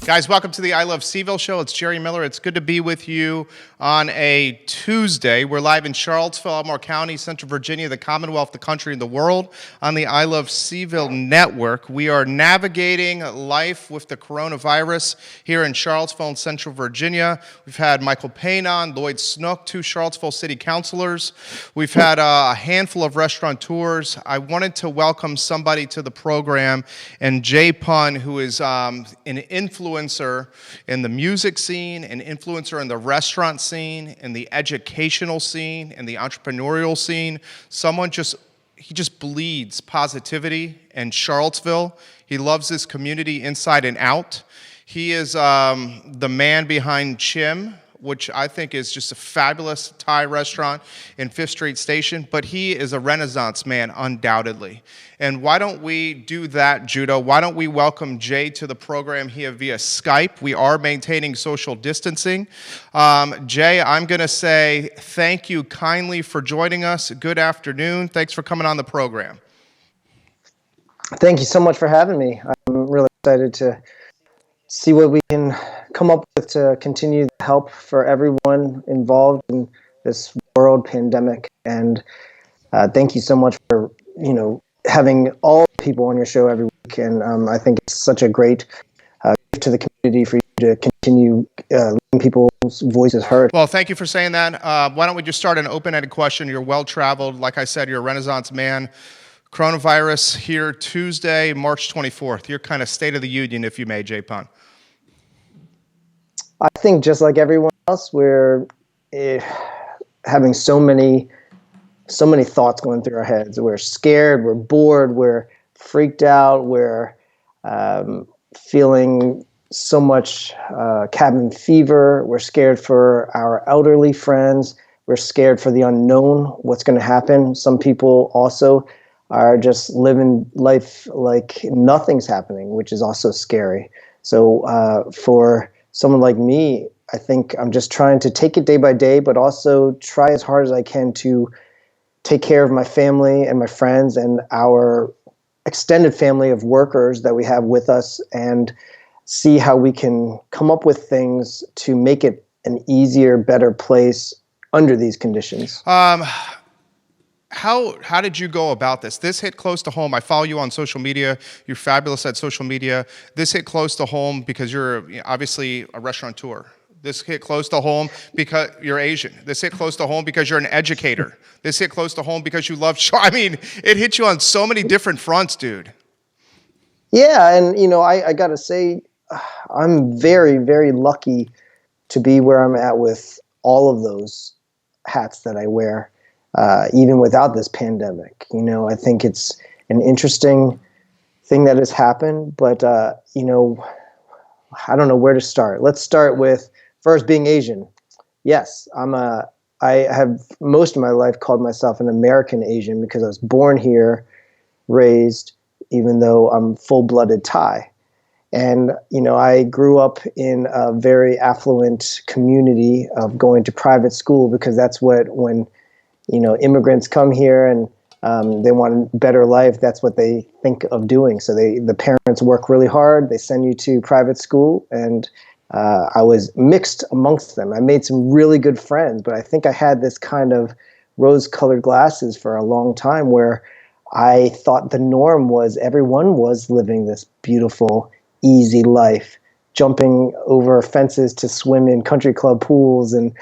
Guys, welcome to the I Love CVille Show. It's Jerry Miller. It's good to be with you on a Tuesday. We're live in Charlottesville, Elmore County, Central Virginia, the Commonwealth, the country, and the world on the I Love CVille Network. We are navigating life with the coronavirus here in Charlottesville and Central Virginia. We've had Michael Payne on, Lloyd Snook, two Charlottesville city councilors. We've had a handful of restaurateurs. I wanted to welcome somebody to the program, and Jay Pun, who is an influencer in the music scene, an influencer in the restaurant scene, in the educational scene, in the entrepreneurial scene. He just bleeds positivity in Charlottesville. He loves this community inside and out. He is the man behind Chimm, which I think is just a fabulous Thai restaurant in 5th Street Station, but he is a Renaissance man, undoubtedly. And why don't we do that, Judo? Why don't we welcome Jay to the program here via Skype? We are maintaining social distancing. Jay, I'm going to say thank you kindly for joining us. Good afternoon. Thanks for coming on the program. Thank you so much for having me. I'm really excited to see what we can come up with to continue the help for everyone involved in this world pandemic. And thank you so much for, having all people on your show every week. And I think it's such a great gift to the community for you to continue letting people's voices heard. Well, thank you for saying that. Why don't we just start an open-ended question? You're well-traveled. Like I said, you're a Renaissance man. Coronavirus here Tuesday, March 24th. Your kind of State of the Union, if you may, Jay Pun. I think just like everyone else, we're having so many thoughts going through our heads. We're scared, we're bored, we're freaked out, we're feeling so much cabin fever. We're scared for our elderly friends. We're scared for the unknown, what's going to happen. Some people also are just living life like nothing's happening, which is also scary. So for someone like me, I think I'm just trying to take it day by day, but also try as hard as I can to take care of my family and my friends and our extended family of workers that we have with us, and see how we can come up with things to make it an easier, better place under these conditions. How did you go about this? This hit close to home. I follow you on social media. You're fabulous at social media. This hit close to home because you're obviously a restaurateur. This hit close to home because you're Asian. This hit close to home because you're an educator. This hit close to home because you love I mean, it hit you on so many different fronts, dude. Yeah, and I got to say, I'm very, very lucky to be where I'm at with all of those hats that I wear. Even without this pandemic, I think it's an interesting thing that has happened, but, I don't know where to start. Let's start with first being Asian. Yes, I have most of my life called myself an American Asian because I was born here, raised, even though I'm full-blooded Thai. And, I grew up in a very affluent community of going to private school because that's when immigrants come here and they want a better life. That's what they think of doing. So the parents work really hard. They send you to private school, and I was mixed amongst them. I made some really good friends, but I think I had this kind of rose-colored glasses for a long time where I thought the norm was everyone was living this beautiful, easy life, jumping over fences to swim in country club pools and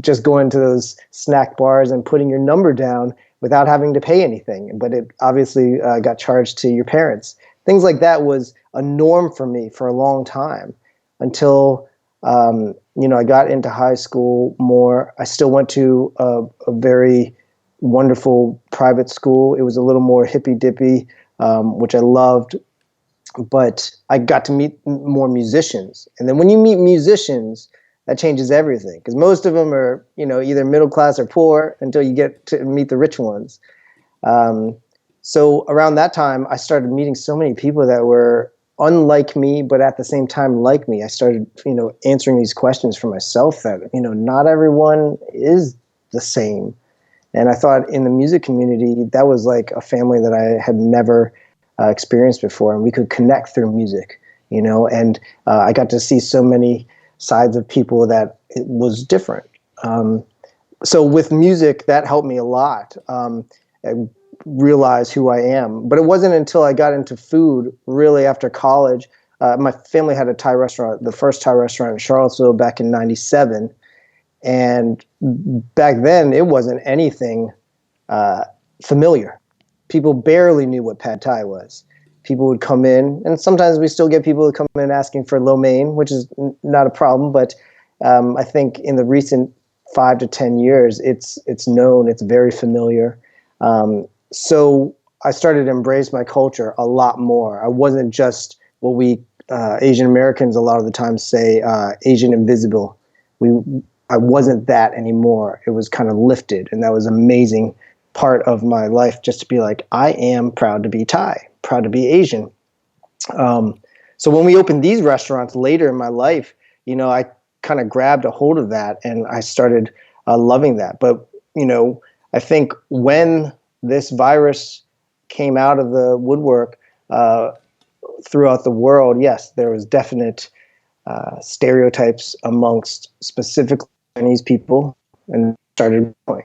just going to those snack bars and putting your number down without having to pay anything. But it obviously got charged to your parents. Things like that was a norm for me for a long time until, I got into high school more. I still went to a very wonderful private school. It was a little more hippy-dippy, which I loved. But I got to meet more musicians. And then when you meet musicians, that changes everything, because most of them are, either middle class or poor until you get to meet the rich ones. So around that time, I started meeting so many people that were unlike me, but at the same time like me. I started, answering these questions for myself that, not everyone is the same. And I thought in the music community, that was like a family that I had never experienced before, and we could connect through music. and I got to see so many sides of people that it was different. So with music, that helped me a lot. I realized who I am. But it wasn't until I got into food, really after college. My family had a Thai restaurant, the first Thai restaurant in Charlottesville back in '97. And back then, it wasn't anything familiar. People barely knew what pad thai was. People would come in, and sometimes we still get people who come in asking for lo mein, which is not a problem. But I think in the recent 5 to 10 years, it's known, it's very familiar. So I started to embrace my culture a lot more. I wasn't just what we Asian Americans a lot of the time say Asian invisible. I wasn't that anymore. It was kind of lifted, and that was an amazing part of my life, just to be like, I am proud to be Thai, proud to be Asian. So when we opened these restaurants later in my life, I kind of grabbed a hold of that, and I started loving that. But, I think when this virus came out of the woodwork throughout the world, yes, there was definite stereotypes amongst specific Chinese people, and started growing.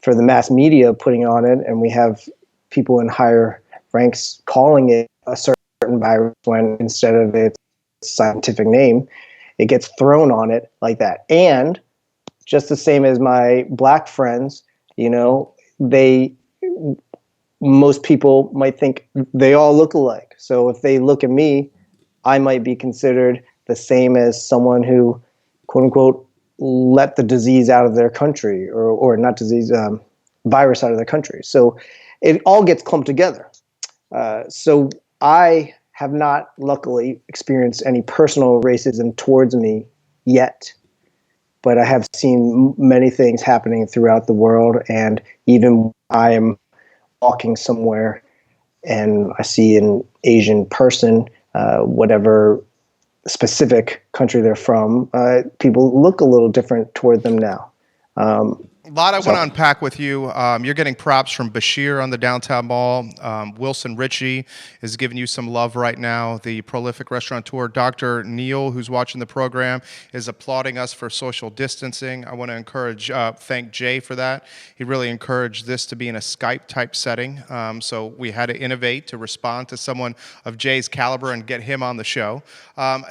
For the mass media putting on it, and we have people in higher ranks calling it a certain virus when instead of its scientific name, it gets thrown on it like that. And just the same as my black friends, most people might think they all look alike. So if they look at me, I might be considered the same as someone who, quote unquote, let the disease out of their country, or not disease, virus out of their country. So it all gets clumped together. So I have not, luckily, experienced any personal racism towards me yet, but I have seen many things happening throughout the world. And even I am walking somewhere and I see an Asian person, whatever specific country they're from, people look a little different toward them now. A lot I want to unpack with you. You're getting props from Bashir on the downtown mall. Wilson Ritchie is giving you some love right now. The prolific restaurateur, Dr. Neil, who's watching the program, is applauding us for social distancing. I want to thank Jay for that. He really encouraged this to be in a Skype type setting. So we had to innovate to respond to someone of Jay's caliber and get him on the show.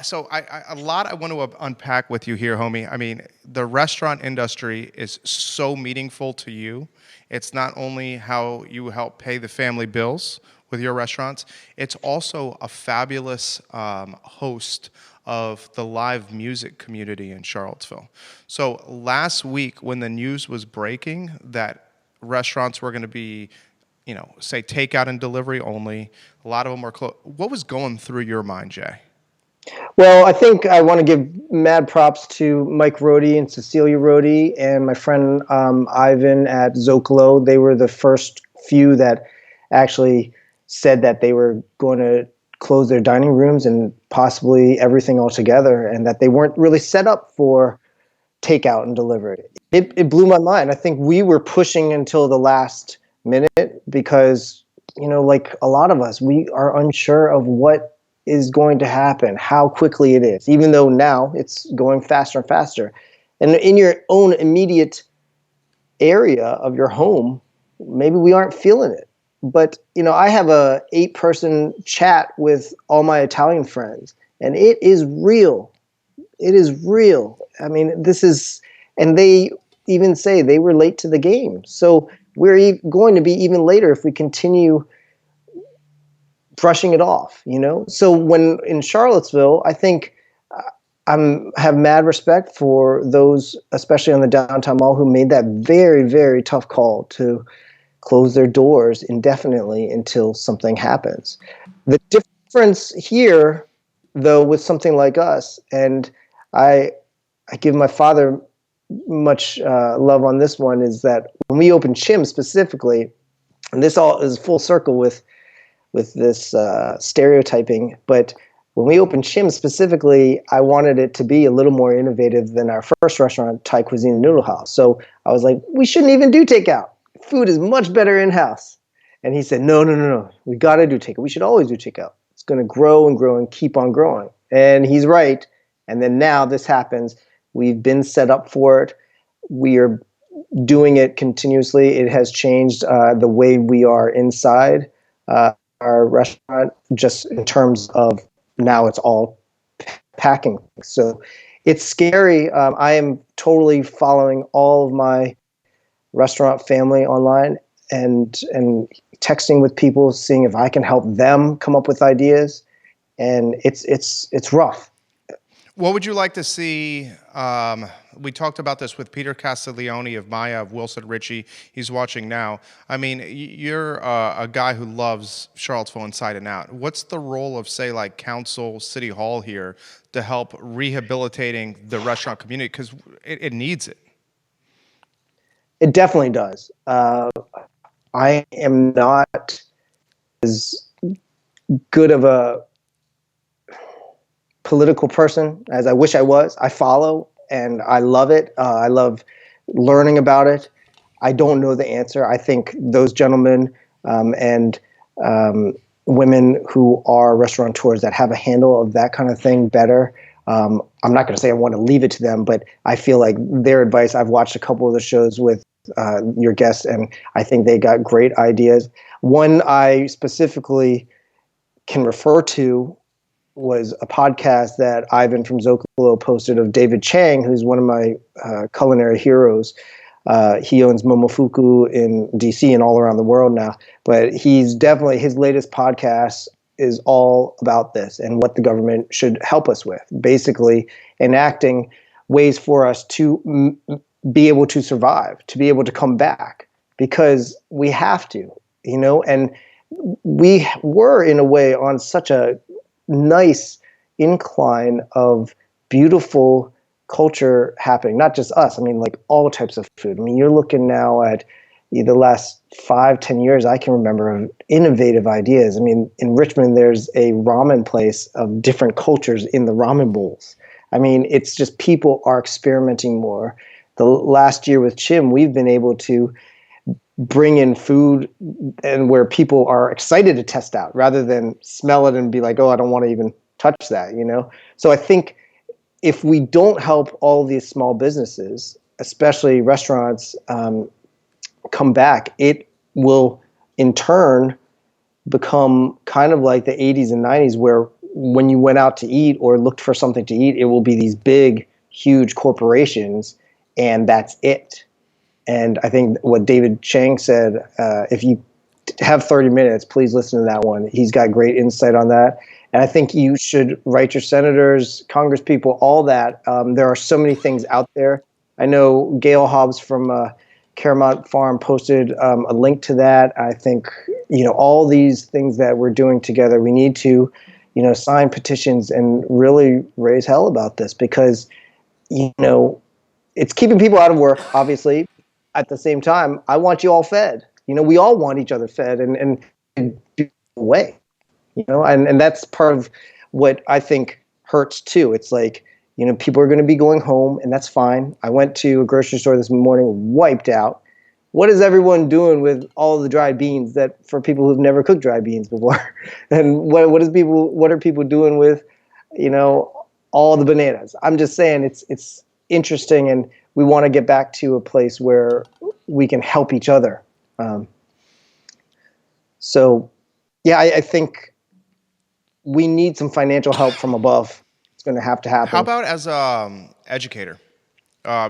So a lot I want to unpack with you here, homie. I mean, the restaurant industry is so meaningful to you. It's not only how you help pay the family bills with your restaurants, it's also a fabulous host of the live music community in Charlottesville. So last week when the news was breaking that restaurants were going to be, say takeout and delivery only, a lot of them were closed. What was going through your mind, Jay? Well, I think I want to give mad props to Mike Rohde and Cecilia Rohde and my friend Ivan at Zocalo. They were the first few that actually said that they were going to close their dining rooms and possibly everything altogether, and that they weren't really set up for takeout and delivery. It blew my mind. I think we were pushing until the last minute because, like a lot of us, we are unsure of what is going to happen, how quickly it is, even though now it's going faster and faster. And in your own immediate area of your home, maybe we aren't feeling it. But, I have a 8-person chat with all my Italian friends, and it is real. It is real. I mean, and they even say they were late to the game. So we're going to be even later if we continue brushing it off, So when in Charlottesville, I think have mad respect for those, especially on the downtown mall, who made that very, very tough call to close their doors indefinitely until something happens. The difference here, though, with something like us, and I give my father much love on this one, is that when we opened Chimms specifically, and this all is full circle with this stereotyping, but when we opened Chimm specifically, I wanted it to be a little more innovative than our first restaurant, Thai Cuisine Noodle House. So I was like, we shouldn't even do takeout. Food is much better in-house. And he said, no, we got to do takeout. We should always do takeout. It's It's going to grow and grow and keep on growing. And he's right. And then now this happens. We've been set up for it. We are doing it continuously. It has changed the way we are inside our restaurant, just in terms of now it's all packing. So it's scary. I am totally following all of my restaurant family online and texting with people, seeing if I can help them come up with ideas. And it's rough. What would you like to see? We talked about this with Peter Castiglione of Maya, of Wilson Ritchie. He's watching now. I mean, you're a guy who loves Charlottesville inside and out. What's the role of, say, like council, city hall here to help rehabilitating the restaurant community? Because it needs it. It definitely does. I am not as good of a political person as I wish I was. I follow and I love it. I love learning about it. I don't know the answer. I think those gentlemen and women who are restaurateurs that have a handle of that kind of thing better. I'm not going to say I want to leave it to them, but I feel like their advice. I've watched a couple of the shows with your guests, and I think they got great ideas. One I specifically can refer to was a podcast that Ivan from Zocalo posted of David Chang, who's one of my culinary heroes. He owns Momofuku in DC and all around the world now. But he's definitely, his latest podcast is all about this and what the government should help us with, basically enacting ways for us to be able to survive, to be able to come back, because we have to, and we were in a way on such a nice incline of beautiful culture happening, not just us. I mean, like all types of food. I mean, you're looking now at the last 5-10 years I can remember of innovative ideas. I mean, in Richmond, there's a ramen place of different cultures in the ramen bowls. I mean, it's just people are experimenting more. The last year with Chimm, we've been able to bring in food and where people are excited to test out rather than smell it and be like, oh, I don't want to even touch that, So I think if we don't help all these small businesses, especially restaurants, come back, it will in turn become kind of like the 80s and 90s, where when you went out to eat or looked for something to eat, it will be these big, huge corporations, and that's it. And I think what David Chang said, if you have 30 minutes, please listen to that one. He's got great insight on that. And I think you should write your senators, congresspeople, all that. There are so many things out there. I know Gail Hobbs from Caramount Farm posted a link to that. I think, all these things that we're doing together, we need to, sign petitions and really raise hell about this, because, it's keeping people out of work, obviously. At the same time, I want you all fed. We all want each other fed and be away, and that's part of what I think hurts too. It's like, people are going to be going home, and that's fine. I went to a grocery store this morning, wiped out. What is everyone doing with all the dried beans that for people who've never cooked dried beans before? And what are people doing with, all the bananas? I'm just saying it's interesting, and we want to get back to a place where we can help each other. So, yeah, I think we need some financial help from above. It's going to happen. How about as an educator,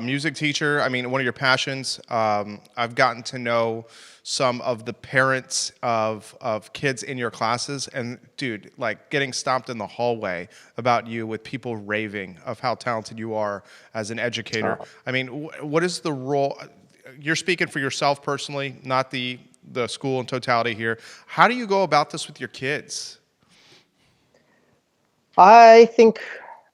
music teacher? I mean, one of your passions. I've gotten to know some of the parents of kids in your classes, and dude, like getting stomped in the hallway about you with people raving of how talented you are as an educator. Oh. I mean, what is the role? You're speaking for yourself personally, not the school in totality here. How do you go about this with your kids? I think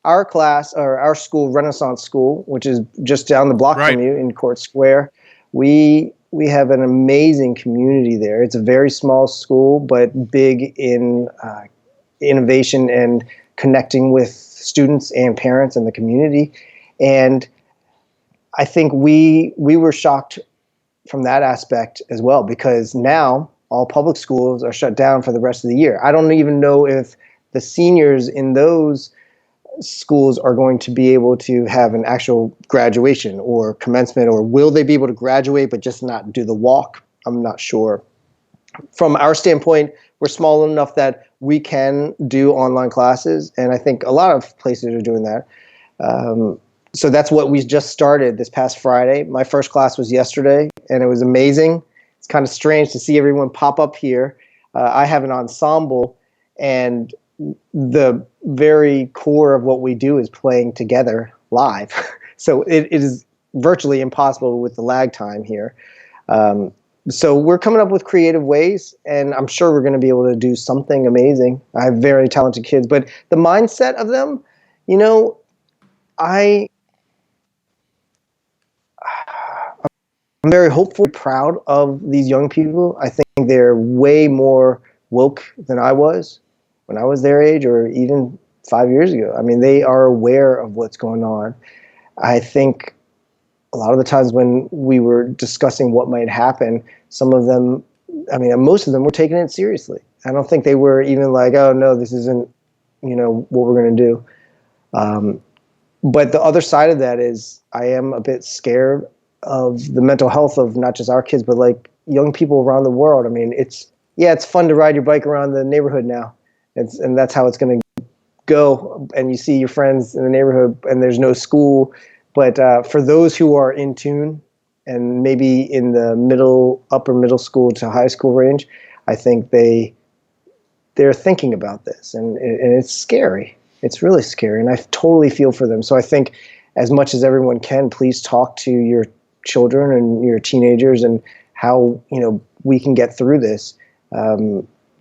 our class, or our school, Renaissance School, which is just down the block from you in Court Square, we have an amazing community there. It's a very small school, but big in innovation and connecting with students and parents and the community. And I think we were shocked from that aspect as well, because now all public schools are shut down for the rest of the year. I don't even know if the seniors in those schools are going to be able to have an actual graduation or commencement, or will they be able to graduate but just not do the walk? I'm not sure. From our standpoint, we're small enough that we can do online classes, and I think a lot of places are doing that. So that's what we just started this past Friday. My first class was yesterday, and it was amazing. It's kind of strange to see everyone pop up here. I have an ensemble, and the very core of what we do is playing together live. So it is virtually impossible with the lag time here. So we're coming up with creative ways, and I'm sure we're going to be able to do something amazing. I have very talented kids, but the mindset of them, you know, I'm very hopeful, proud of these young people. I think they're way more woke than I was when I was their age, or even 5 years ago. I mean, they are aware of what's going on. I think a lot of the times when we were discussing what might happen, some of them, I mean, most of them were taking it seriously. I don't think they were even like, oh, no, this isn't, what we're going to do. But the other side of that is I am a bit scared of the mental health of not just our kids, but like young people around the world. I mean, it's fun to ride your bike around the neighborhood now. And that's how it's going to go. And you see your friends in the neighborhood and there's no school. But for those who are in tune and maybe in the upper middle school to high school range, I think they're thinking about this, and it's scary. It's really scary, and I totally feel for them. So I think as much as everyone can, please talk to your children and your teenagers and how we can get through this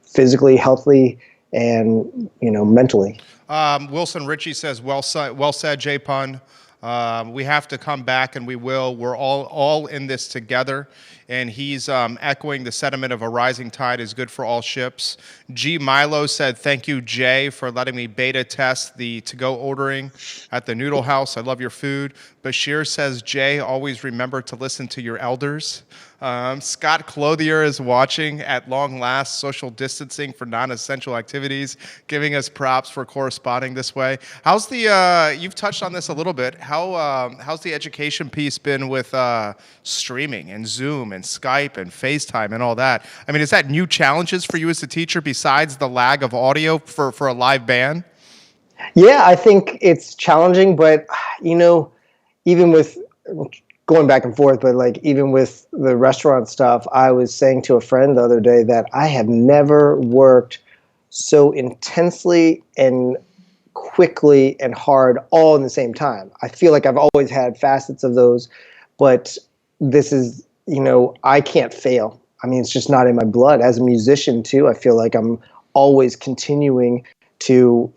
physically, healthily, and mentally. Wilson Ritchie says, well said, J Pun. We have to come back, and we will. We're all in this together. And he's echoing the sentiment of a rising tide is good for all ships. G. Milo said, thank you, Jay, for letting me beta test the to-go ordering at the Noodle House. I love your food. Bashir says, Jay, always remember to listen to your elders. Scott Clothier is watching at long last, social distancing for non-essential activities, giving us props for corresponding this way. How's the, you've touched on this a little bit, how's the education piece been with streaming and Zoom and Skype and FaceTime and all that? I mean, is that new challenges for you as a teacher besides the lag of audio for a live band? Yeah, I think it's challenging, but even with going back and forth, but like even with the restaurant stuff, I was saying to a friend the other day that I have never worked so intensely and quickly and hard all in the same time. I feel like I've always had facets of those, but this is, I can't fail. I mean, it's just not in my blood. As a musician too, I feel like I'm always continuing to,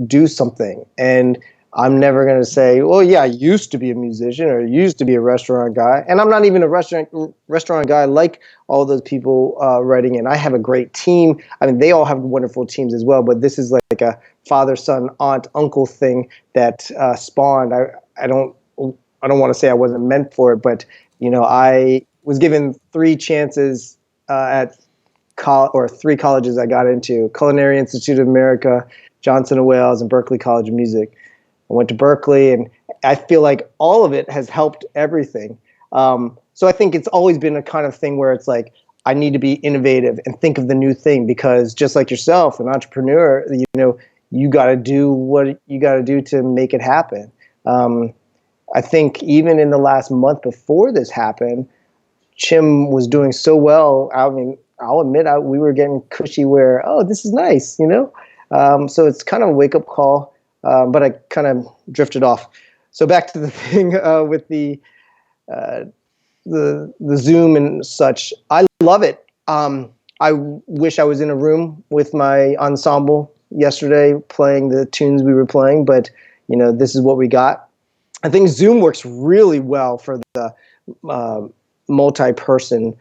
do something. And I'm never going to say, well, yeah, I used to be a musician or used to be a restaurant guy. And I'm not even a restaurant guy like all those people writing in. I have a great team. I mean, they all have wonderful teams as well. But this is like a father, son, aunt, uncle thing that spawned. I don't want to say I wasn't meant for it, but I was given 3 chances at three colleges I got into: Culinary Institute of America, Johnson & Wales, and Berklee College of Music. I went to Berklee, and I feel like all of it has helped everything. So I think it's always been a kind of thing where it's like, I need to be innovative and think of the new thing, because just like yourself, an entrepreneur, you got to do what you got to do to make it happen. I think even in the last month before this happened, Chimm was doing so well. I mean, I'll admit we were getting cushy where, oh, this is nice, So it's kind of a wake-up call. But I kind of drifted off. So back to the thing with the Zoom and such. I love it. I wish I was in a room with my ensemble yesterday playing the tunes we were playing, but this is what we got. I think Zoom works really well for the multi-person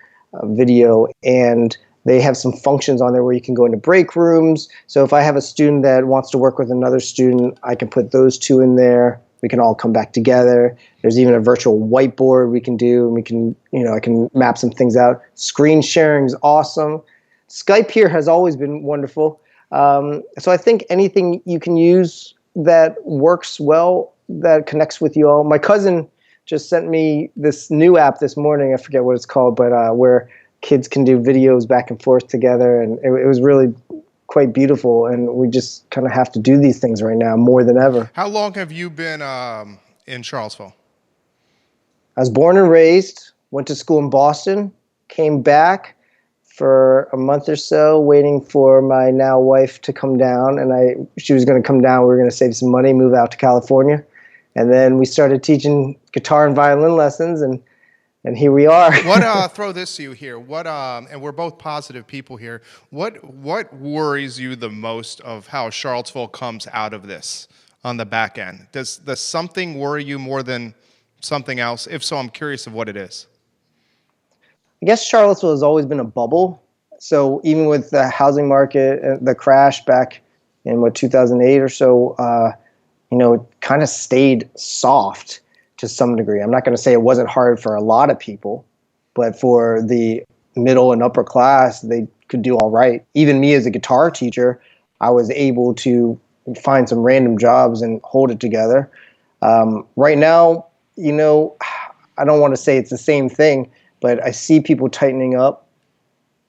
video, and they have some functions on there where you can go into break rooms. So if I have a student that wants to work with another student, I can put those two in there. We can all come back together. There's even a virtual whiteboard we can do. We can, I can map some things out. Screen sharing is awesome. Skype here has always been wonderful. So I think anything you can use that works well, that connects with you all. My cousin just sent me this new app this morning. I forget what it's called, but where kids can do videos back and forth together, and it was really quite beautiful. And we just kind of have to do these things right now more than ever. How long have you been in Charlottesville? I was born and raised, went to school in Boston, came back for a month or so, waiting for my now wife to come down. And she was going to come down. We were going to save some money, move out to California. And then we started teaching guitar and violin lessons, and here we are. Throw this to you here. And we're both positive people here. What worries you the most of how Charlottesville comes out of this on the back end? Does something worry you more than something else? If so, I'm curious of what it is. I guess Charlottesville has always been a bubble. So even with the housing market, the crash back in 2008 or so, it kind of stayed soft to some degree. I'm not going to say it wasn't hard for a lot of people, but for the middle and upper class, they could do all right. Even me as a guitar teacher, I was able to find some random jobs and hold it together. Right now, I don't want to say it's the same thing, but I see people tightening up,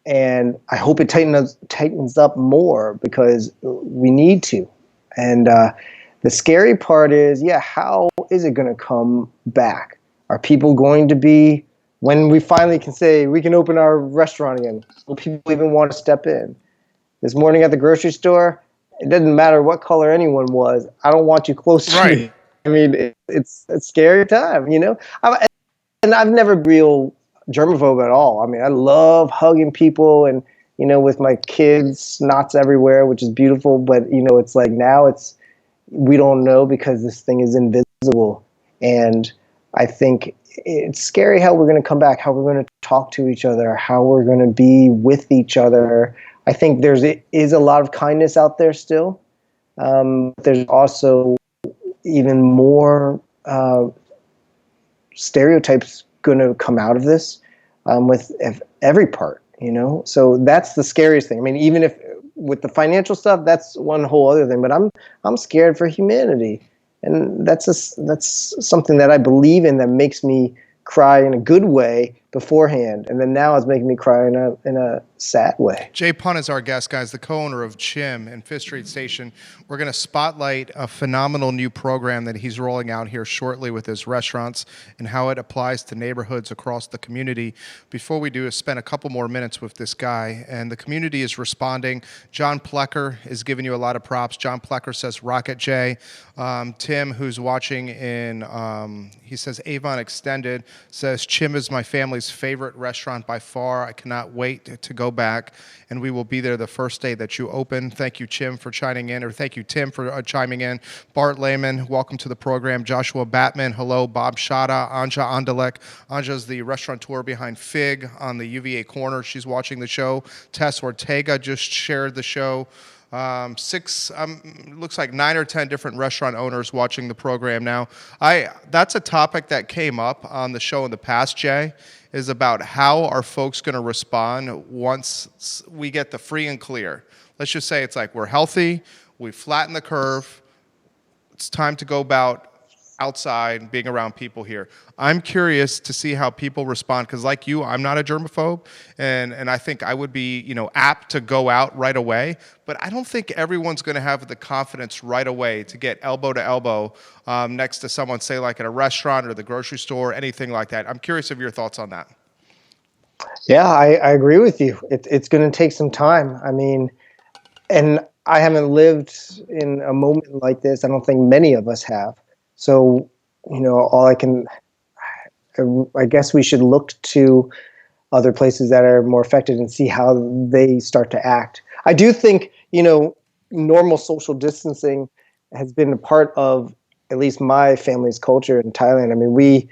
and I hope it tightens up more because we need to. And the scary part is, how is it going to come back? Are people going to be, when we finally can say we can open our restaurant again, will people even want to step in? This morning at the grocery store, it doesn't matter what color anyone was. I don't want you close to me. I mean, it's a scary time, And I've never been real germaphobe at all. I mean, I love hugging people and, with my kids, snots everywhere, which is beautiful. But, it's like now we don't know because this thing is invisible. And I think it's scary how we're going to come back, how we're going to talk to each other, how we're going to be with each other. I think there is a lot of kindness out there still. There's also even more stereotypes going to come out of this with every part, So that's the scariest thing. I mean, even if with the financial stuff, that's one whole other thing. But I'm scared for humanity, and that's something that I believe in that makes me cry in a good way beforehand, and then now it's making me cry in a sad way. Jay Pun is our guest, guys, the co-owner of Chimm and Fifth Street Station. We're going to spotlight a phenomenal new program that he's rolling out here shortly with his restaurants and how it applies to neighborhoods across the community. Before we do is spend a couple more minutes with this guy, and the community is responding. John Plecker is giving you a lot of props. John Plecker says, Rocket J. Tim, who's watching he says Avon Extended, says, Chimm is my family's favorite restaurant by far. I cannot wait to go back, and we will be there the first day that you open. Thank you, Chimm, for chiming in, or thank you, Tim, for chiming in. Bart Lehman, welcome to the program. Joshua Batman, hello. Bob Shada, Anja Andalek. Anja's the restaurateur behind Fig on the UVA corner. She's watching the show. Tess Ortega just shared the show. Looks like 9 or 10 different restaurant owners watching the program now. That's a topic that came up on the show in the past, Jay, is about how are folks going to respond once we get the free and clear. Let's just say it's like we're healthy, we flatten the curve, it's time to go about outside, being around people here. I'm curious to see how people respond, because like you, I'm not a germaphobe, and I think I would be, apt to go out right away, but I don't think everyone's going to have the confidence right away to get elbow to elbow next to someone, say like at a restaurant or the grocery store, anything like that. I'm curious of your thoughts on that. Yeah, I agree with you. It's going to take some time. I mean, and I haven't lived in a moment like this. I don't think many of us have. So, I guess we should look to other places that are more affected and see how they start to act. I do think, normal social distancing has been a part of at least my family's culture in Thailand. I mean, we,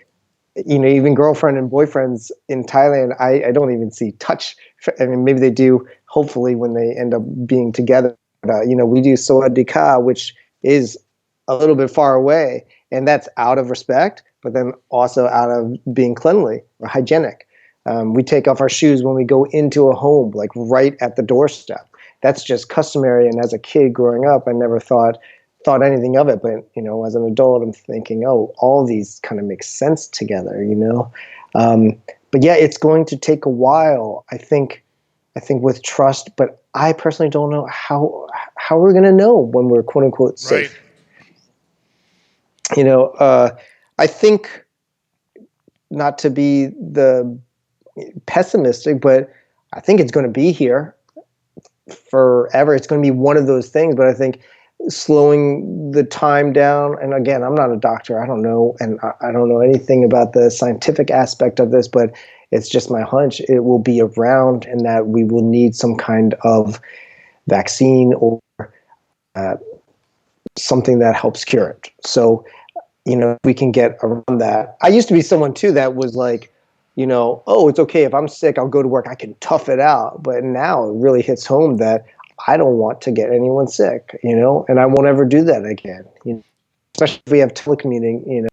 even girlfriend and boyfriends in Thailand, I don't even see touch. I mean, maybe they do, hopefully, when they end up being together. But, we do Sawadee-ka, which is a little bit far away. And that's out of respect, but then also out of being cleanly or hygienic. We take off our shoes when we go into a home, like right at the doorstep. that's just customary. And as a kid growing up, I never thought anything of it. But, as an adult, I'm thinking, oh, all these kind of make sense together, but yeah, it's going to take a while, I think with trust, but I personally don't know how we're going to know when we're quote unquote safe. Right. I think, not to be the pessimistic, but I think it's going to be here forever. It's going to be one of those things, but I think slowing the time down, and again, I'm not a doctor, I don't know, and I don't know anything about the scientific aspect of this, but it's just my hunch, it will be around, and that we will need some kind of vaccine or something that helps cure it. So, we can get around that. I used to be someone too that was like, oh, it's okay if I'm sick, I'll go to work, I can tough it out. But now it really hits home that I don't want to get anyone sick, and I won't ever do that again. Especially if we have telecommuting,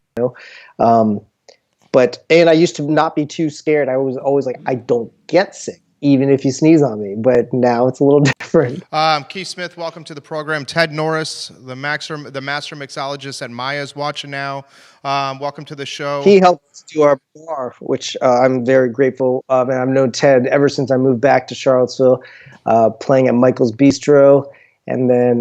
and I used to not be too scared. I was always like, I don't get sick, even if you sneeze on me. But now it's a little different. Keith Smith, welcome to the program. Ted Norris, the master mixologist at Maya's watching now. Welcome to the show. He helped us do our bar, which I'm very grateful of. And I've known Ted ever since I moved back to Charlottesville, playing at Michael's Bistro. And then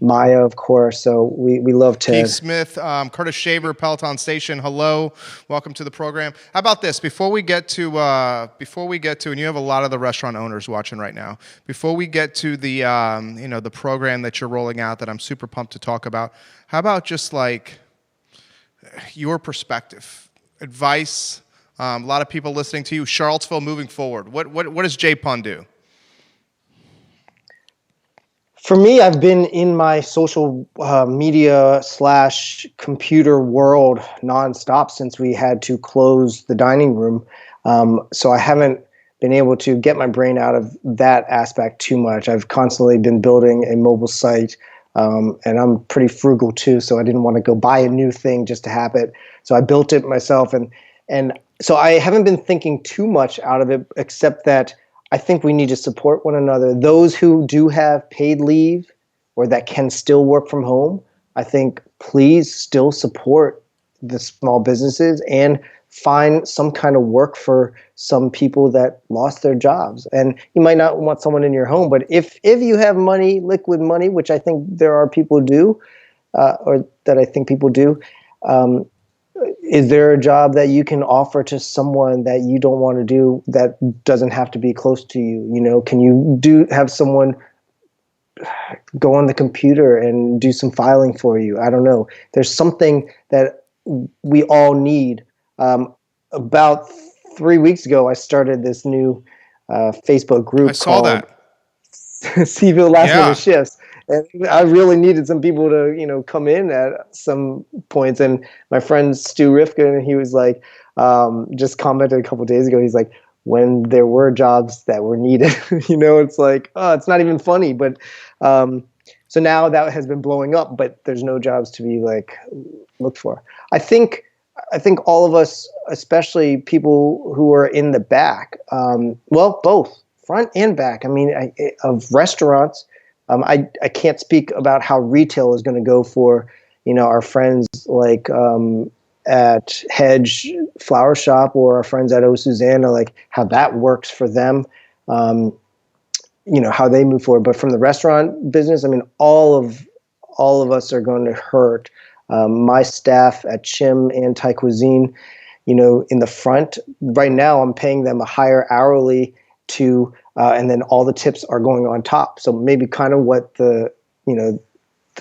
Maya, of course. So we love Ted. Keith Smith, Curtis Shaver, Peloton Station. Hello, welcome to the program. How about this? Before we get to, and you have a lot of the restaurant owners watching right now. Before we get to the, the program that you're rolling out that I'm super pumped to talk about. How about just like your perspective, advice? A lot of people listening to you. Charlottesville moving forward. What does J Pun do? For me, I've been in my social media / computer world nonstop since we had to close the dining room. So I haven't been able to get my brain out of that aspect too much. I've constantly been building a mobile site, and I'm pretty frugal too, so I didn't want to go buy a new thing just to have it. So I built it myself, and so I haven't been thinking too much out of it, except that I think we need to support one another. Those who do have paid leave or that can still work from home, I think please still support the small businesses and find some kind of work for some people that lost their jobs. And you might not want someone in your home, but if you have money, liquid money, which I think there are people who do, or that I think people do, is there a job that you can offer to someone that you don't want to do that doesn't have to be close to you? Can you have someone go on the computer and do some filing for you? I don't know. There's something that we all need. About 3 weeks ago, I started this new Facebook group. I saw that. CVille Last Minute Shifts. And I really needed some people to, come in at some points. And my friend Stu Rifkin, he was like, just commented a couple of days ago. He's like, when there were jobs that were needed, it's like, oh, it's not even funny. But so now that has been blowing up, but there's no jobs to be looked for. I think all of us, especially people who are in the back, both front and back. I mean, of restaurants. I can't speak about how retail is going to go for, our friends at Hedge Flower Shop or our friends at O Susanna, how that works for them, how they move forward. But from the restaurant business, I mean, all of us are going to hurt. My staff at Chimm and Thai Cuisine, in the front right now, I'm paying them a higher hourly to and then all the tips are going on top. So maybe kind of what the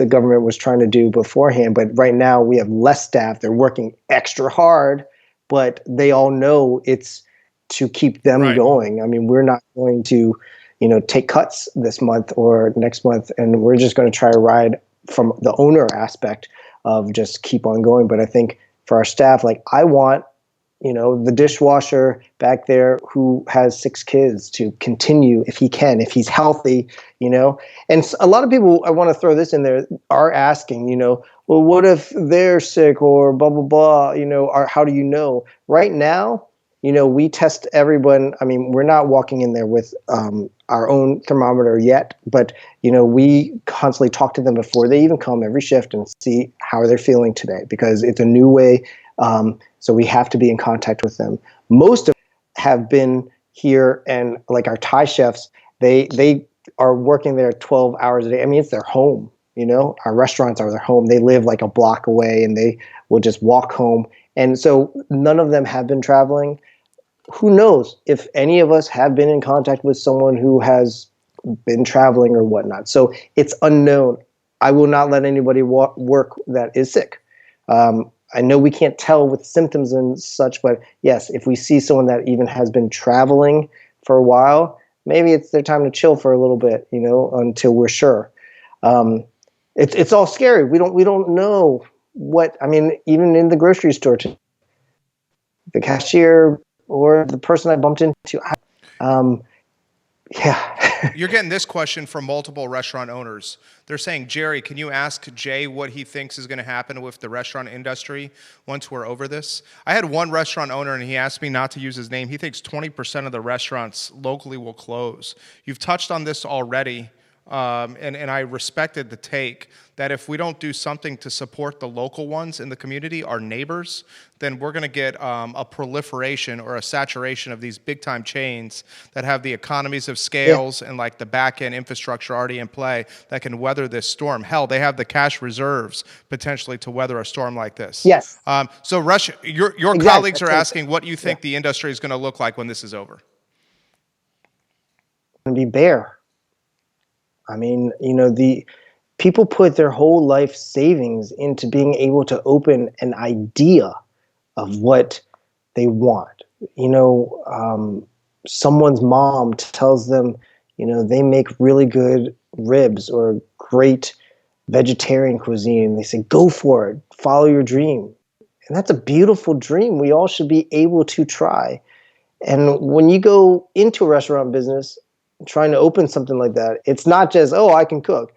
government was trying to do beforehand. But right now we have less staff. They're working extra hard, but they all know it's to keep them going. I mean, we're not going to, take cuts this month or next month, and we're just going to try to ride from the owner aspect of just keep on going. But I think for our staff, I want, the dishwasher back there who has 6 kids to continue if he can, if he's healthy, And a lot of people, I want to throw this in there, are asking, well, what if they're sick or blah, blah, blah, how do you know? Right now, we test everyone. I mean, we're not walking in there with our own thermometer yet, but we constantly talk to them before they even come every shift and see how they're feeling today, because it's a new way. So we have to be in contact with them. Most of them have been here, and like our Thai chefs, they are working there 12 hours a day. I mean, it's their home. Our restaurants are their home. They live like a block away, and they will just walk home. And so none of them have been traveling. Who knows if any of us have been in contact with someone who has been traveling or whatnot. So it's unknown. I will not let anybody work that is sick. I know we can't tell with symptoms and such, but yes, if we see someone that even has been traveling for a while, maybe it's their time to chill for a little bit, until we're sure. It's all scary. We don't know what. I mean, even in the grocery store, the cashier or the person I bumped into, yeah. You're getting this question from multiple restaurant owners. They're saying, Jerry, can you ask Jay what he thinks is going to happen with the restaurant industry once we're over this? I had one restaurant owner, and he asked me not to use his name. He thinks 20% of the restaurants locally will close. You've touched on this already. And I respected the take that if we don't do something to support the local ones in the community, our neighbors, then we're going to get a proliferation or a saturation of these big-time chains that have the economies of scales and like the back-end infrastructure already in play that can weather this storm. Hell, they have the cash reserves potentially to weather a storm like this. Yes. So, Rush, your Exactly. colleagues are asking what you think the industry is going to look like when this is over. It's going to be bare. I mean, the people put their whole life savings into being able to open an idea of what they want. Someone's mom tells them, they make really good ribs or great vegetarian cuisine. They say, go for it, follow your dream. And that's a beautiful dream we all should be able to try. And when you go into a restaurant business, trying to open something like that, it's not just, oh, I can cook.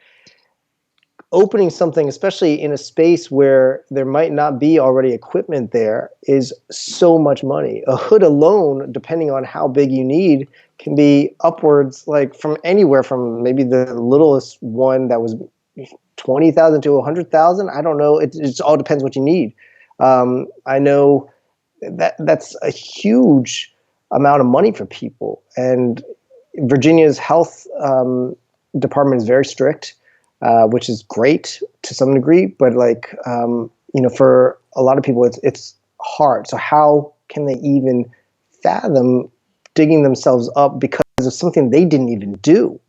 Opening something, especially in a space where there might not be already equipment there, is so much money. A hood alone, depending on how big you need, can be upwards, like from anywhere from maybe the littlest one that was 20,000 to 100,000. I don't know. It all depends what you need. I know that's a huge amount of money for people, and Virginia's health department is very strict, which is great to some degree, but for a lot of people, it's hard. So how can they even fathom digging themselves up because of something they didn't even do?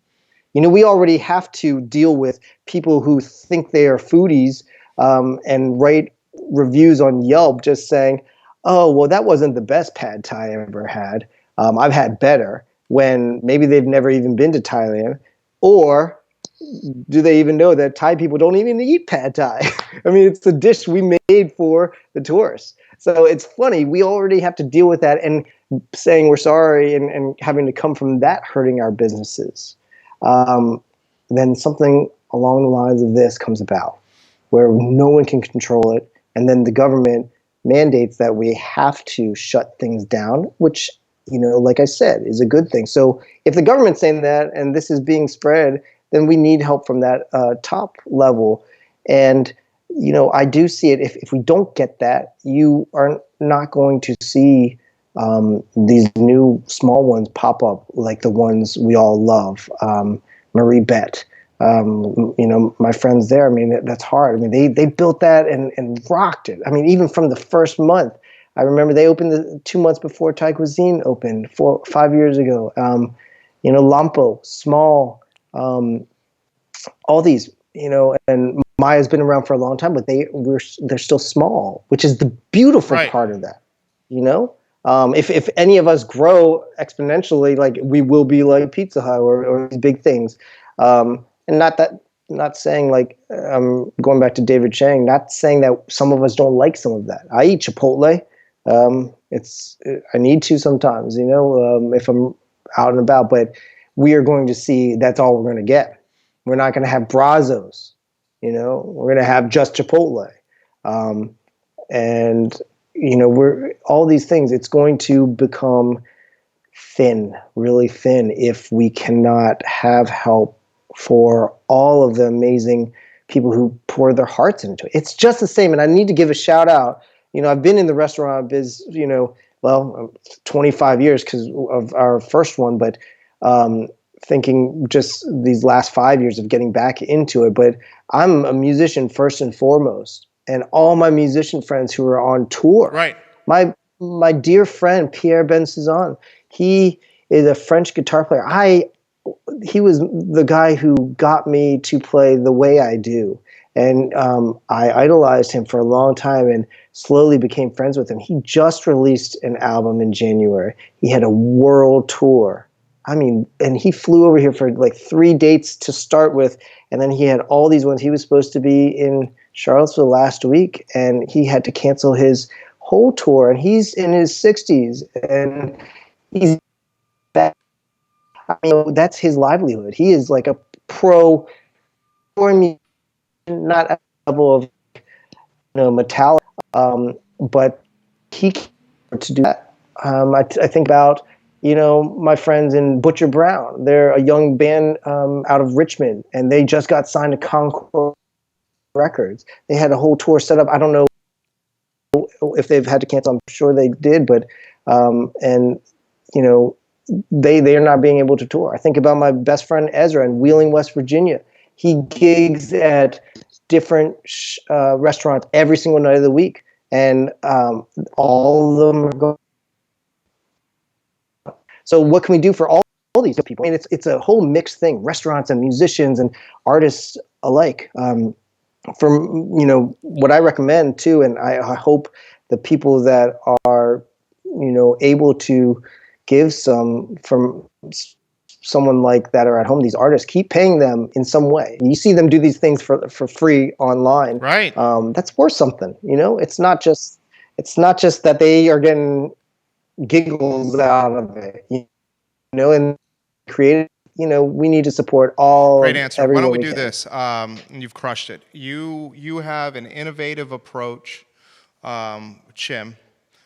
We already have to deal with people who think they are foodies and write reviews on Yelp just saying, oh, well, that wasn't the best pad thai I ever had. I've had better, when maybe they've never even been to Thailand. Or do they even know that Thai people don't even eat pad thai? I mean, it's a dish we made for the tourists. So it's funny. We already have to deal with that, and saying we're sorry and having to come from that hurting our businesses. Then something along the lines of this comes about, where no one can control it. And then the government mandates that we have to shut things down, which, like I said, is a good thing. So if the government's saying that and this is being spread, then we need help from that top level. And, I do see it. If we don't get that, you are not going to see these new small ones pop up like the ones we all love. Marie Bett, my friends there, I mean, that's hard. I mean, they built that and rocked it. I mean, even from the first month. I remember they opened 2 months before Thai Cuisine opened 5 years ago. Lampo, Small, all these, and Maya's been around for a long time, but they're still small, which is the beautiful part of that. If any of us grow exponentially, like we will be like Pizza Hut or these big things, and not saying like going back to David Chang, not saying that some of us don't like some of that. I eat Chipotle. I need to sometimes, if I'm out and about, but we are going to see that's all we're going to get. We're not going to have Brazos, we're going to have just Chipotle. And, we're all these things. It's going to become thin, really thin, if we cannot have help for all of the amazing people who pour their hearts into it. It's just the same. And I need to give a shout out. I've been in the restaurant biz, 25 years because of our first one, but thinking just these last 5 years of getting back into it. But I'm a musician first and foremost. And all my musician friends who are on tour, Right. My dear friend, Pierre Ben-Suzanne, he is a French guitar player. He was the guy who got me to play the way I do. And I idolized him for a long time and slowly became friends with him. He just released an album in January. He had a world tour. And he flew over here for like 3 dates to start with. And then he had all these ones. He was supposed to be in Charlottesville last week, and he had to cancel his whole tour. And he's in his 60s, and he's back. That's his livelihood. He is like a pro, not a level of Metallica, but he can to do that. I think about my friends in Butcher Brown. They're a young band out of Richmond, and they just got signed to Concord Records. They had a whole tour set up. I don't know if they've had to cancel. I'm sure they did, but they are not being able to tour. I think about my best friend Ezra in Wheeling, West Virginia. He gigs at different restaurants every single night of the week, and all of them are going. So what can we do for all these people? It's a whole mixed thing, restaurants and musicians and artists alike. From what I recommend too, and I hope the people that are able to give some from someone like that are at home, these artists, keep paying them in some way. You see them do these things for free online, right? That's worth something. It's not just that they are getting giggles out of it, and creative. We need to support all. Great answer. Why don't we do can. this? You've crushed it. You have an innovative approach, Chimm,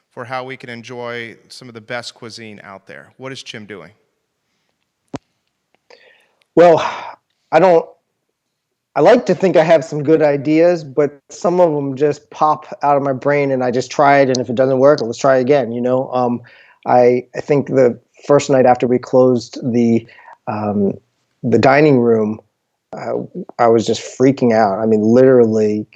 for how we can enjoy some of the best cuisine out there. What is Chimm doing? Well, I like to think I have some good ideas, but some of them just pop out of my brain and I just try it. And if it doesn't work, let's try again. I think the first night after we closed the dining room, I was just freaking out. Literally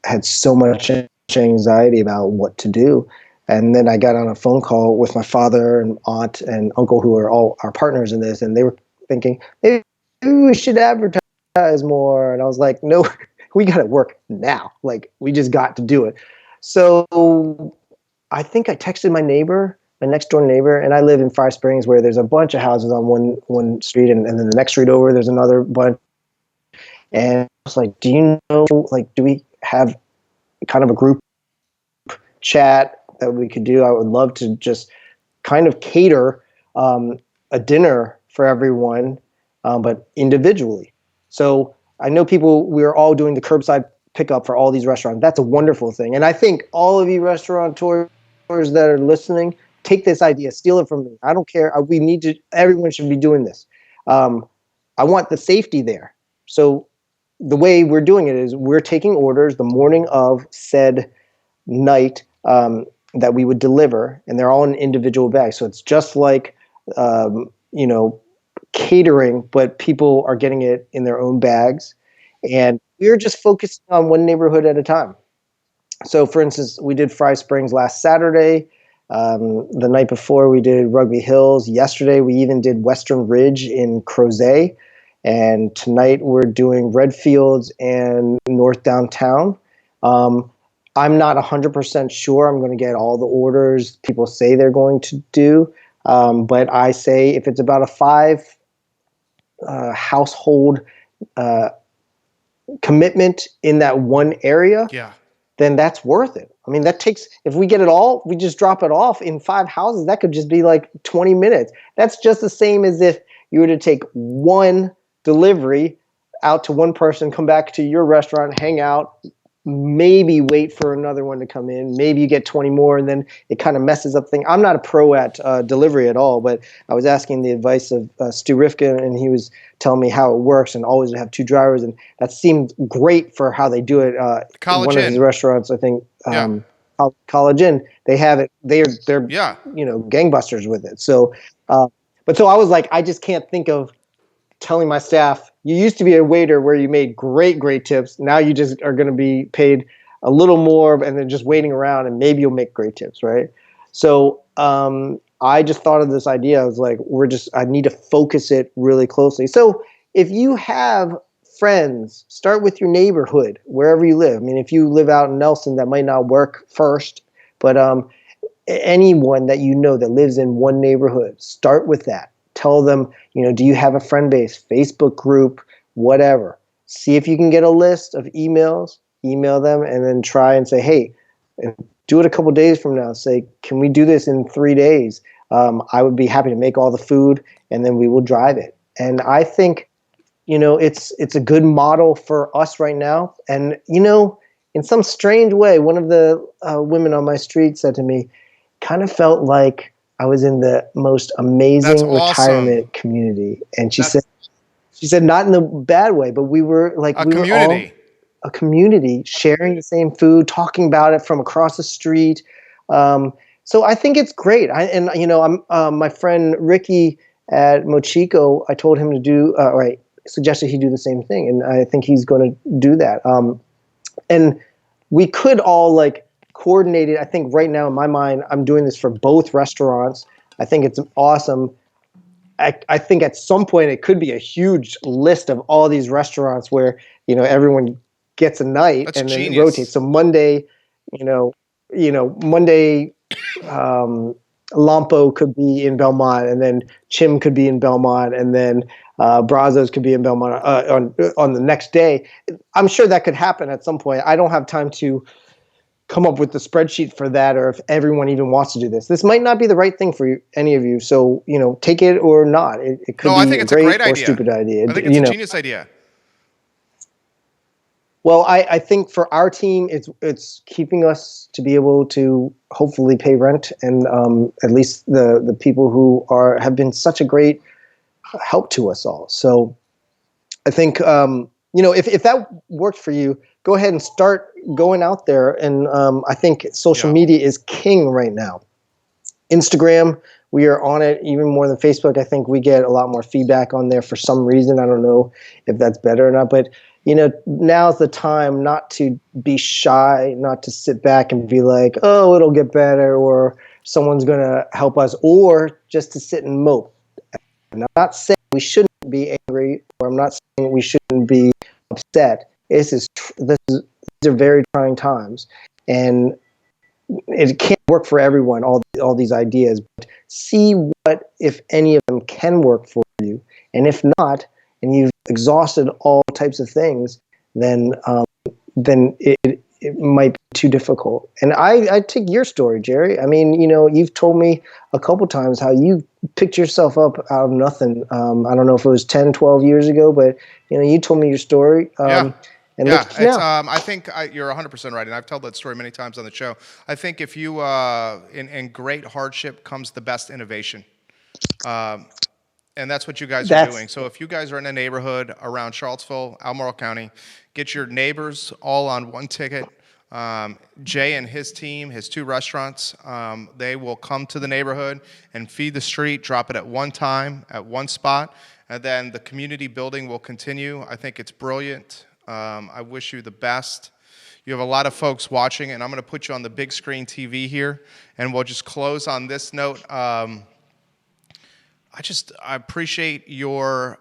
had so much anxiety about what to do. And then I got on a phone call with my father and aunt and uncle, who are all our partners in this, and they were thinking, maybe we should advertise more. And I was like, no, we got to work now. Like, we just got to do it. So I think I texted my next door neighbor, and I live in Fire Springs, where there's a bunch of houses on one street, and then the next street over, there's another bunch. And I was like, do we have kind of a group chat that we could do? I would love to just kind of cater a dinner for everyone, but individually. So I know we're all doing the curbside pickup for all these restaurants. That's a wonderful thing. And I think all of you restaurateurs that are listening, take this idea, steal it from me. I don't care. Everyone should be doing this. I want the safety there. So the way we're doing it is we're taking orders the morning of said night that we would deliver, and they're all in individual bags. So it's just like, catering, but people are getting it in their own bags. And we're just focusing on one neighborhood at a time. So for instance, we did Fry Springs last Saturday. The night before we did Rugby Hills. Yesterday we even did Western Ridge in Crozet. And tonight we're doing Redfields and North Downtown. I'm not 100% sure I'm going to get all the orders people say they're going to do. But I say if it's about a 5 household commitment in that one area, then that's worth it. If we get it all, we just drop it off in 5 houses, that could just be like 20 minutes. That's just the same as if you were to take one delivery out to one person, come back to your restaurant, hang out, maybe wait for another one to come in. Maybe you get 20 more, and then it kind of messes up things. I'm not a pro at delivery at all, but I was asking the advice of Stu Rifkin, and he was telling me how it works, and always have two drivers, and that seemed great for how they do it. College one of his Inn. restaurants, I think, Yeah. College Inn, they have it. They're Yeah. gangbusters with it. So, but so I was like, I just can't think of telling my staff, you used to be a waiter where you made great tips. Now you just are going to be paid a little more and then just waiting around, and maybe you'll make great tips, right? So I just thought of this idea. I was like, I need to focus it really closely. So if you have friends, start with your neighborhood, wherever you live. I mean, if you live out in Nelson, that might not work first, but anyone that you know that lives in one neighborhood, start with that. Tell them, do you have a friend base, Facebook group, whatever. See if you can get a list of emails, email them, and then try and say, hey, do it a couple days from now. Say, can we do this in 3 days? I would be happy to make all the food, and then we will drive it. And I think, it's a good model for us right now. And, in some strange way, one of the women on my street said to me, kind of felt like I was in the most That's amazing awesome. retirement community. And she said, not in a bad way, but we were like, A we were all community. a community sharing the same food, talking about it from across the street. So I think it's great. I'm my friend Ricky at Mochico, I told him to do, suggested he do the same thing. And I think he's going to do that. And we could all coordinated. I think right now in my mind, I'm doing this for both restaurants. I think it's awesome. I think at some point it could be a huge list of all these restaurants where, everyone gets a night. That's and then genius. it rotates. So Monday, Monday, Lampo could be in Belmont, and then Chimm could be in Belmont, and then Brazos could be in Belmont on the next day. I'm sure that could happen at some point. I don't have time to come up with the spreadsheet for that, or if everyone even wants to do this. This might not be the right thing for any of you. So, take it or not. It could I be think a it's a great great or idea. stupid idea. I think it's a genius idea. Well, I think for our team, it's keeping us to be able to hopefully pay rent, and at least the people who have been such a great help to us all. So I think if that worked for you, go ahead and start going out there. And I think social media is king right now. Instagram, we are on it even more than Facebook. I think we get a lot more feedback on there for some reason. I don't know if that's better or not, but now's the time not to be shy, not to sit back and be like, oh, it'll get better, or someone's going to help us, or just to sit and mope. And I'm not saying we shouldn't be angry, or I'm not saying we shouldn't be upset. These are very trying times, and it can't work for everyone, all these ideas, but see what, if any of them, can work for you. And if not, and you've exhausted all types of things, then it might be too difficult. And I take your story, Jerry. I mean, you've told me a couple times how you picked yourself up out of nothing. I don't know if it was 10, 12 years ago, but you told me your story. And yeah, look now. I think you're 100% right, and I've told that story many times on the show. I think if you, in great hardship comes the best innovation. And that's what you guys are doing. So if you guys are in a neighborhood around Charlottesville, Albemarle County, get your neighbors all on one ticket. Jay and his team, his two restaurants, they will come to the neighborhood and feed the street, drop it at one time, at one spot, and then the community building will continue. I think it's brilliant. I wish you the best. You have a lot of folks watching, and I'm going to put you on the big screen TV here, and we'll just close on this note. I appreciate your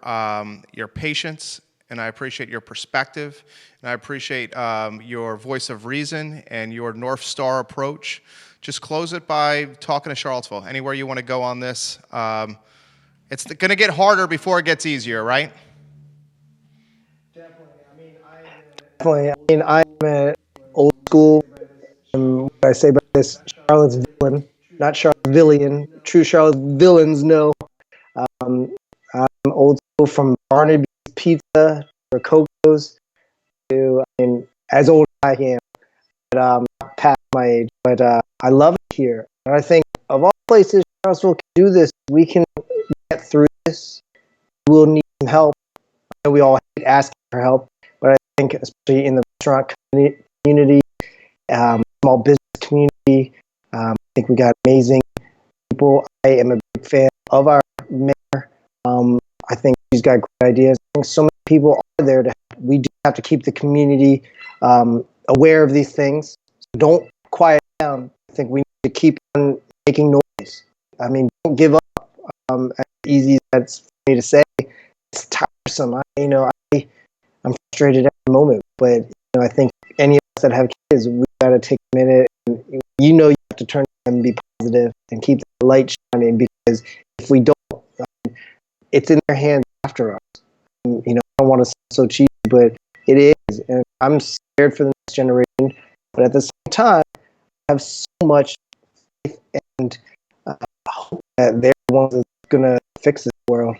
patience, and I appreciate your perspective, and I appreciate your voice of reason and your North Star approach. Just close it by talking to Charlottesville. Anywhere you want to go on this. It's going to get harder before it gets easier, right? Definitely. I'm an old school. What I say about this, Charlotte's villain, not Charlottevillian. True Charlotte villains know. I'm old school, from Barnaby's Pizza or Coco's to as old as I am, but past my age. But I love it here, and I think of all places Charlottesville can do this, we can get through this. We'll need some help. I know we all hate asking for help, but I think especially in the restaurant community, small business community, I think we got amazing people. I am a big fan of our mayor. I think she's got great ideas. I think so many people are there to help. We do have to keep the community aware of these things. So don't quiet down. I think we need to keep on making noise. I mean, don't give up. As easy as that's for me to say, it's tiresome. I'm frustrated at the moment, but I think any of us that have kids, we got to take a minute. And, you have to turn to them and be positive and keep the light shining, because if we don't, it's in their hands after us. I don't want to sound so cheesy, but it is, and I'm scared for the next generation. But at the same time, I have so much faith and hope that they're the ones that's going to fix this world.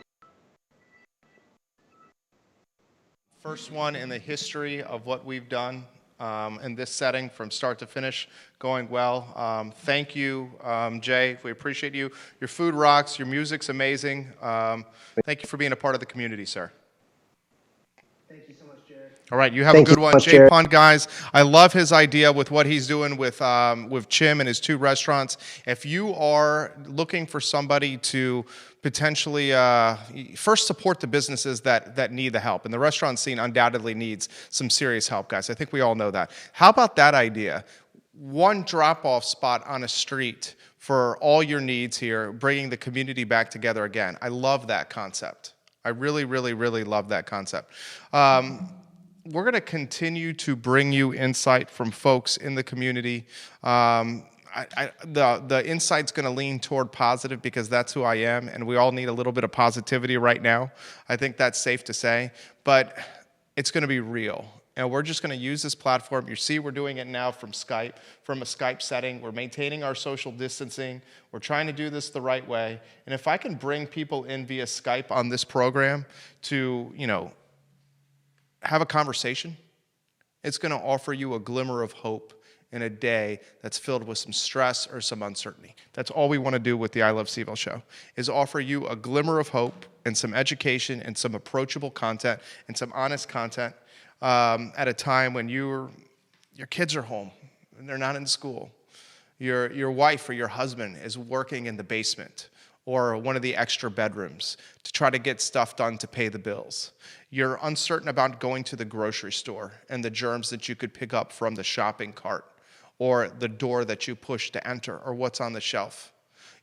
First one in the history of what we've done in this setting from start to finish, going well. Thank you, Jay. We appreciate you. Your food rocks. Your music's amazing. Thank you for being a part of the community, sir. Thank you so much, Jared. All right, you have a good one. Jay Pond, guys, I love his idea with what he's doing with Chimm and his 2 restaurants. If you are looking for somebody to potentially first support the businesses that need the help, and the restaurant scene undoubtedly needs some serious help, guys. I think we all know that. How about that idea? One drop-off spot on a street for all your needs here, bringing the community back together again. I love that concept. I really, really, really love that concept. We're going to continue to bring you insight from folks in the community. The insight's going to lean toward positive, because that's who I am, and we all need a little bit of positivity right now. I think that's safe to say, but it's going to be real. And we're just going to use this platform. You see we're doing it now from Skype, from a Skype setting. We're maintaining our social distancing. We're trying to do this the right way. And if I can bring people in via Skype on this program to, have a conversation, it's going to offer you a glimmer of hope in a day that's filled with some stress or some uncertainty. That's all we want to do with the I Love CVille show, is offer you a glimmer of hope and some education and some approachable content and some honest content at a time when your kids are home and they're not in school. Your wife or your husband is working in the basement or one of the extra bedrooms to try to get stuff done to pay the bills. You're uncertain about going to the grocery store and the germs that you could pick up from the shopping cart or the door that you push to enter or what's on the shelf.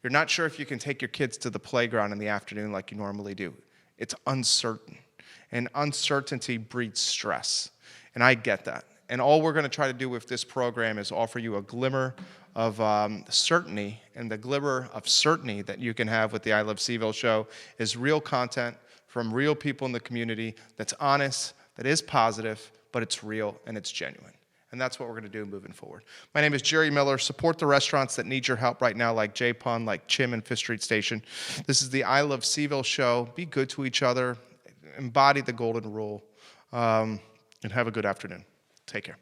You're not sure if you can take your kids to the playground in the afternoon like you normally do. It's uncertain, and uncertainty breeds stress, and I get that. And all we're going to try to do with this program is offer you a glimmer of certainty, and the glimmer of certainty that you can have with the I Love CVille show is real content from real people in the community that's honest, that is positive, but it's real and it's genuine. And that's what we're going to do moving forward. My name is Jerry Miller. Support the restaurants that need your help right now, like J Pun, like Chimm and 5th Street Station. This is the I Love CVille show. Be good to each other. Embody the golden rule. And have a good afternoon. Take care.